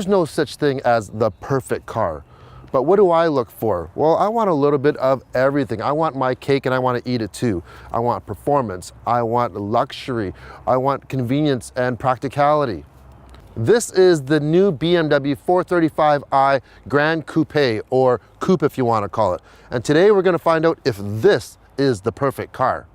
There's no such thing as the perfect car. But what do I look for? Well, I want a little bit of everything. I want my cake and I want to eat it too. I want performance, I want luxury, I want convenience and practicality. This is the new BMW 435i Grand Coupe, or Coupe if you want to call it. And today we're going to find out if this is the perfect car.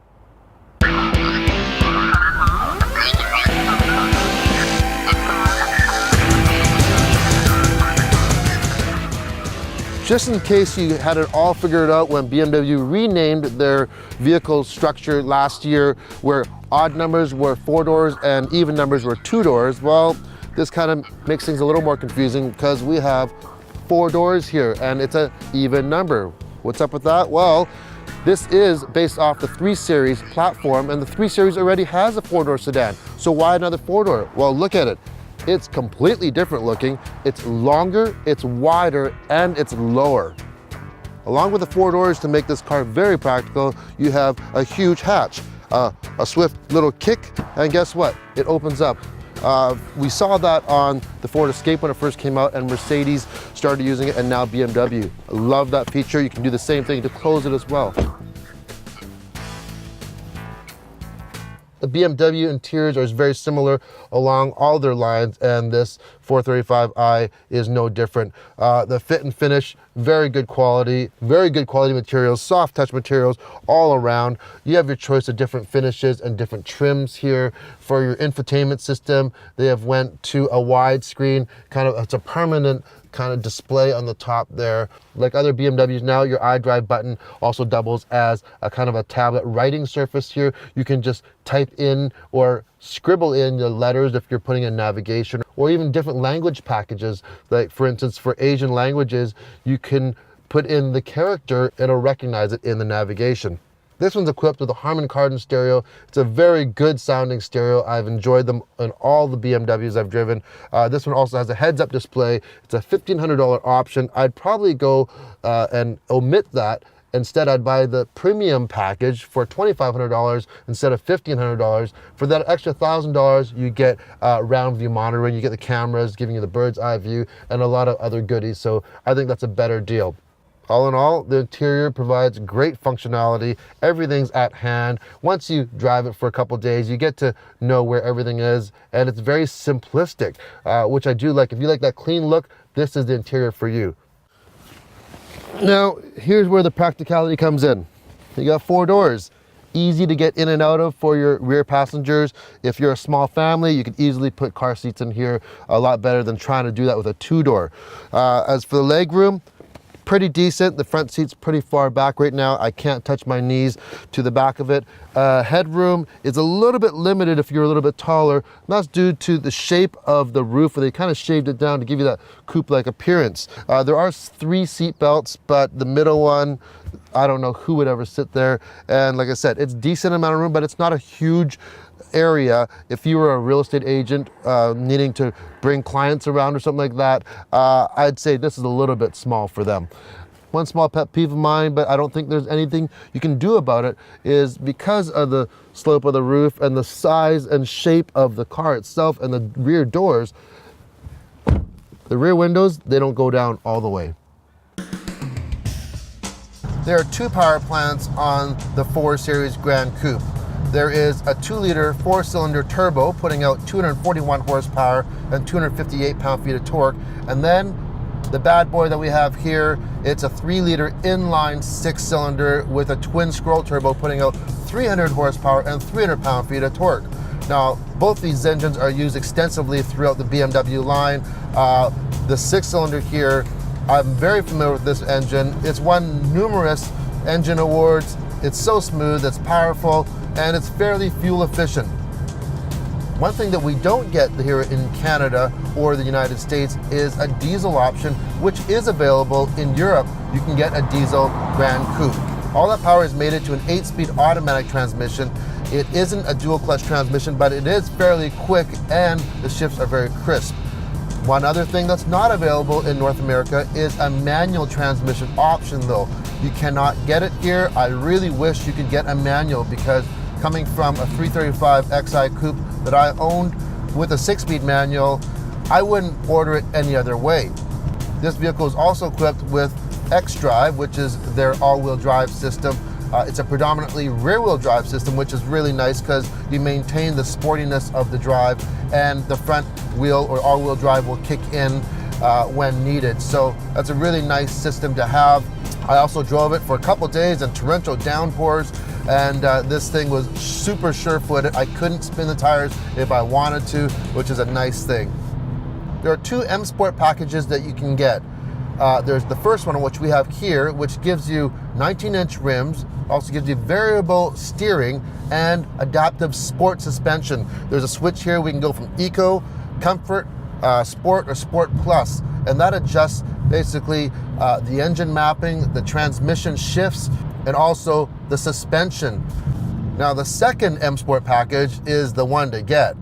Just in case you had it all figured out when BMW renamed their vehicle structure last year, where odd numbers were 4 doors and even numbers were 2 doors, well, this kind of makes things a little more confusing because we have 4 doors here and it's an even number. What's up with that? Well, this is based off the 3 Series platform, and the 3 Series already has a 4-door sedan. So why another 4-door? Well, look at it. It's completely different looking. It's longer, it's wider, and it's lower. Along with the 4 doors to make this car very practical, you have a huge hatch, a swift little kick, and guess what? It opens up. We saw that on the Ford Escape when it first came out, and Mercedes started using it, and now BMW. I love that feature. You can do the same thing to close it as well. The BMW interiors are very similar along all their lines, and this 435i is no different. The fit and finish, very good quality materials, soft touch materials all around. You have your choice of different finishes and different trims here. For your infotainment system, they have went to a widescreen, it's a permanent kind of display on the top there. Like other BMWs now, your iDrive button also doubles as a kind of a tablet writing surface here. You can just type in or scribble in the letters if you're putting in navigation, or even different language packages. Like for instance, for Asian languages, you can put in the character and it'll recognize it in the navigation. This one's equipped with a Harman Kardon stereo. It's a very good sounding stereo. I've enjoyed them in all the BMWs I've driven. This one also has a heads-up display. It's a $1,500 option. I'd probably go and omit that. Instead, I'd buy the premium package for $2,500 instead of $1,500. For that extra $1,000, you get round view monitoring, you get the cameras giving you the bird's eye view, and a lot of other goodies. So I think that's a better deal. All in all, the interior provides great functionality. Everything's at hand. Once you drive it for a couple days, you get to know where everything is, and it's very simplistic, which I do like. If you like that clean look, this is the interior for you. Now, here's where the practicality comes in. You got 4 doors. Easy to get in and out of for your rear passengers. If you're a small family, you could easily put car seats in here, a lot better than trying to do that with a 2-door. As for the leg room, pretty decent. The front seat's pretty far back right now. I can't touch my knees to the back of it. Headroom is a little bit limited if you're a little bit taller. And that's due to the shape of the roof, where they kind of shaved it down to give you that coupe-like appearance. There are 3 seat belts, but the middle one, I don't know who would ever sit there. And like I said, it's decent amount of room, but it's not a huge area. If you were a real estate agent needing to bring clients around or something like that, I'd say this is a little bit small for them. One small pet peeve of mine, but I don't think there's anything you can do about it, is because of the slope of the roof and the size and shape of the car itself and the rear doors, the rear windows, they don't go down all the way. There are 2 power plants on the 4 Series Grand Coupe. There is a 2-liter 4-cylinder turbo putting out 241 horsepower and 258 pound-feet of torque. And then the bad boy that we have here, it's a 3-liter inline 6-cylinder with a twin scroll turbo putting out 300 horsepower and 300 pound-feet of torque. Now, both these engines are used extensively throughout the BMW line. The 6-cylinder here, I'm very familiar with this engine. It's won numerous engine awards. It's so smooth, it's powerful, and it's fairly fuel efficient. One thing that we don't get here in Canada or the United States is a diesel option, which is available in Europe. You can get a diesel Grand Coupe. All that power is mated to an 8-speed automatic transmission. It isn't a dual clutch transmission, but it is fairly quick and the shifts are very crisp. One other thing that's not available in North America is a manual transmission option though. You cannot get it here. I really wish you could get a manual, because coming from a 335xi Coupe that I owned with a 6-speed manual, I wouldn't order it any other way. This vehicle is also equipped with xDrive, which is their all-wheel drive system. It's a predominantly rear-wheel drive system, which is really nice because you maintain the sportiness of the drive, and the front wheel or all-wheel drive will kick in when needed. So that's a really nice system to have. I also drove it for a couple days in torrential downpours, and this thing was super sure-footed. I couldn't spin the tires if I wanted to, which is a nice thing. There are two M Sport packages that you can get. There's the first one, which we have here, which gives you 19-inch rims, also gives you variable steering and adaptive sport suspension. There's a switch here. We can go from Eco, Comfort, Sport, or Sport Plus, and that adjusts basically the engine mapping, the transmission shifts, and also the suspension. Now, the second M Sport package is the one to get.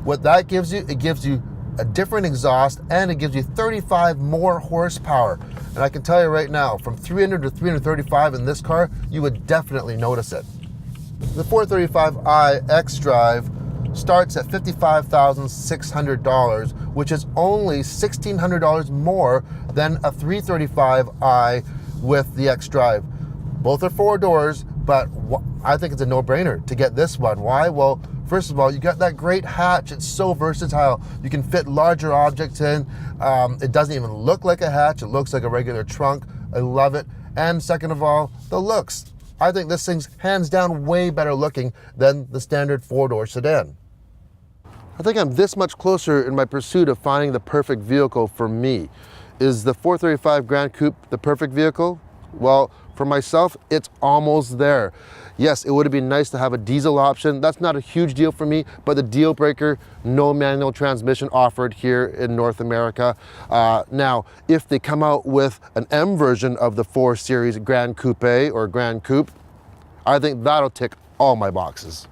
What that gives you, it gives you a different exhaust, and it gives you 35 more horsepower. And I can tell you right now, from 300 to 335 in this car, you would definitely notice it. The 435i xDrive starts at $55,600, which is only $1,600 more than a 335i with the xDrive. Both are 4 doors, but I think it's a no-brainer to get this one. Why? Well, first of all, you got that great hatch. It's so versatile. You can fit larger objects in. It doesn't even look like a hatch. It looks like a regular trunk. I love it. And second of all, the looks. I think this thing's hands down way better looking than the standard 4-door sedan. I think I'm this much closer in my pursuit of finding the perfect vehicle for me. Is the 435 Gran Coupe the perfect vehicle? Well, for myself, it's almost there. Yes, it would have been nice to have a diesel option. That's not a huge deal for me, but the deal breaker, no manual transmission offered here in North America. Now, if they come out with an M version of the 4 Series Gran Coupe or Gran Coupe, I think that'll tick all my boxes.